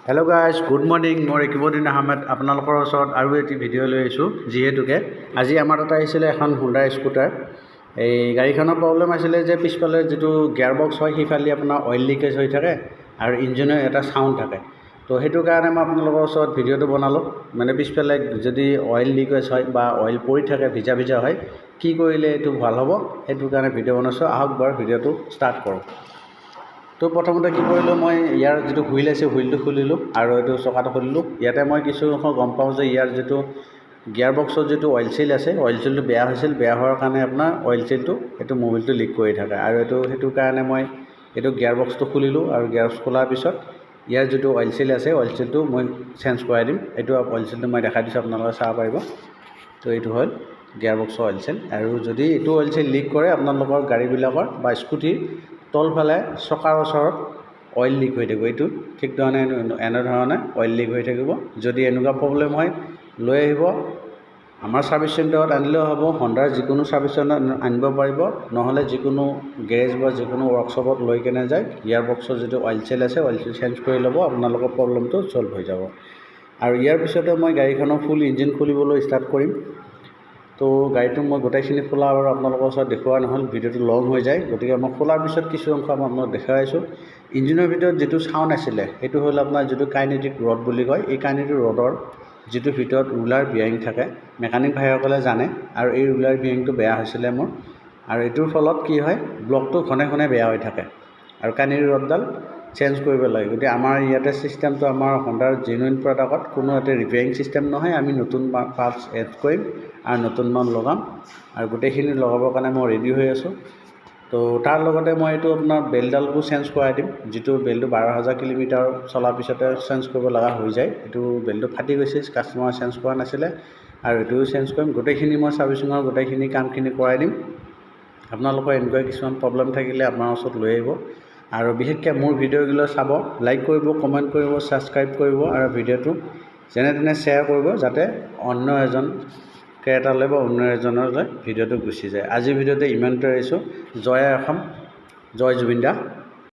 Hello' guys, good morning. মই ৰেকিবুদ্দিন আহমেদ আপোনালোকৰ ওচৰত আৰু এটি ভিডিঅ' লৈ আহিছোঁ। যিহেতুকে আজি আমাৰ তাত আহিছিলে এখন হুণ্ডা স্কুটাৰ। এই গাড়ীখনৰ প্ৰব্লেম আছিলে যে পিছফালে যিটো গিয়াৰ বক্স হয় সেইফালে আপোনাৰ অইল লিকেজ হৈ থাকে আৰু ইঞ্জিনৰ এটা চাউণ্ড থাকে। তো সেইটো কাৰণে মই আপোনালোকৰ ওচৰত ভিডিঅ'টো বনালোঁ। মানে পিছফালে যদি অইল লিকেজ হয় বা অইল পৰি থাকে, ভিজা ভিজা হয়, কি কৰিলে এইটো ভাল হ'ব, সেইটো কাৰণে ভিডিঅ' বনাইছোঁ। আহক বাৰু ভিডিঅ'টো ষ্টাৰ্ট কৰোঁ। তো প্ৰথমতে কি কৰিলোঁ, মই ইয়াৰ যিটো হুইল আছে হুইলটো খুলিলোঁ আৰু এইটো চকাটো খুলিলোঁ। ইয়াতে মই কিছু অংশ গম পাওঁ যে ইয়াৰ যিটো গিয়াৰ বক্সৰ যিটো অইল চিল আছে, অইল চিলটো বেয়া হৈছিল। বেয়া হোৱাৰ কাৰণে আপোনাৰ অইল চিলটো এইটো মোবিলটো লিক কৰি থাকে আৰু সেইটো কাৰণে মই এইটো গিয়াৰ বক্সটো খুলিলোঁ আৰু গিয়াৰ বক্স খোলাৰ পিছত ইয়াৰ যিটো অইল চিল আছে অইল চিলটো মই চেঞ্জ কৰাই দিম। এইটো অইল চিলটো মই দেখাই দিছোঁ, আপোনালোকে চাব পাৰিব। তো এইটো হ'ল গিয়াৰ বক্সৰ অইল চিল। আৰু যদি এইটো অইল চিল লিক কৰে আপোনালোকৰ গাড়ীবিলাকৰ বা স্কুটিৰ তলফালে চকাৰ ওচৰত অইল লিক হৈ থাকিব। এইটো ঠিক ধৰণে এনেধৰণে অইল লিক হৈ থাকিব। যদি এনেকুৱা প্ৰব্লেম হয়, লৈ আহিব আমাৰ ছাৰ্ভিচ চেণ্টাৰত আনিলেও হ'ব, হণ্ডাৰ যিকোনো ছাৰ্ভিচ চেণ্টাৰত আনিব পাৰিব, নহ'লে যিকোনো গেৰেজ বা যিকোনো ৱৰ্কশ্বপত লৈ কেনে যায় গিয়াৰ বক্সৰ যিটো অইল চেল আছে অইল চেল চেঞ্জ কৰি ল'ব, আপোনালোকৰ প্ৰব্লেমটো ছল্ভ হৈ যাব। আৰু ইয়াৰ পিছতে মই গাড়ীখনৰ ফুল ইঞ্জিন খুলিবলৈ ষ্টাৰ্ট কৰিম। তো গাড়ীটো মই গোটেইখিনি খোলা আৰু আপোনালোকৰ ওচৰত দেখুওৱা নহ'ল, ভিডিঅ'টো লং হৈ যায়। গতিকে মই খোলাৰ পিছত কিছু অংশ আপোনালোকক দেখুৱাইছোঁ। ইঞ্জিনৰ ভিতৰত যিটো চাউণ্ড আছিলে সেইটো হ'ল আপোনাৰ যিটো কাইনেটিক ৰড বুলি কয়। এই কাইনেটিক ৰডৰ যিটো ভিতৰত ৰুলাৰ বিয়াৰিং থাকে, মেকানিক ভাইসকলে জানে। আৰু এই ৰুলাৰ বিয়াৰিংটো বেয়া হৈছিলে মোৰ, আৰু এইটোৰ ফলত কি হয়, ব্লকটো ঘনে ঘনে বেয়া হৈ থাকে আৰু কাইনেটিক ৰডডাল চেঞ্জ কৰিব লাগে। গতিকে আমাৰ ইয়াতে ছিষ্টেমটো, আমাৰ হণ্ডাৰ জেনুইন প্ৰডাক্টত কোনো এটা ৰিপেয়াৰিং ছিষ্টেম নহয়। আমি নতুন পাৰ্টছ এড কৰিম আৰু নতুন মান লগাম, আৰু গোটেইখিনি লগাবৰ কাৰণে মই ৰেডি হৈ আছোঁ। তো তাৰ লগতে মই এইটো আপোনাৰ বেল্টডালকো চেঞ্জ কৰাই দিম। যিটো বেল্টটো 12,000 কিলোমিটাৰ চলাৰ পিছতে চেঞ্জ কৰিব লগা হৈ যায়। এইটো বেল্টটো ফাটি গৈছে, কাষ্টমাৰে চেঞ্জ কৰা নাছিলে, আৰু এইটোও চেঞ্জ কৰিম। গোটেইখিনি মই ছাৰ্ভিচিঙৰ গোটেইখিনি কামখিনি কৰাই দিম। আপোনালোকৰ এনেকুৱা কিছুমান প্ৰব্লেম থাকিলে আপোনাৰ ওচৰত লৈ আহিব। আৰু বিশেষকৈ মোৰ ভিডিঅ'গুলো চাব, লাইক কৰিব, কমেণ্ট কৰিব, ছাবস্ক্ৰাইব কৰিব, আৰু ভিডিঅ'টো যেনে তেনে শ্বেয়াৰ কৰিব, যাতে অন্য এজন ক্ৰেতালৈ বা অন্য এজনলৈ ভিডিঅ'টো গুচি যায়। আজিৰ ভিডিঅ'তে ইমানতে এৰিছোঁ। জয় অসম, জয় জুবিন দা।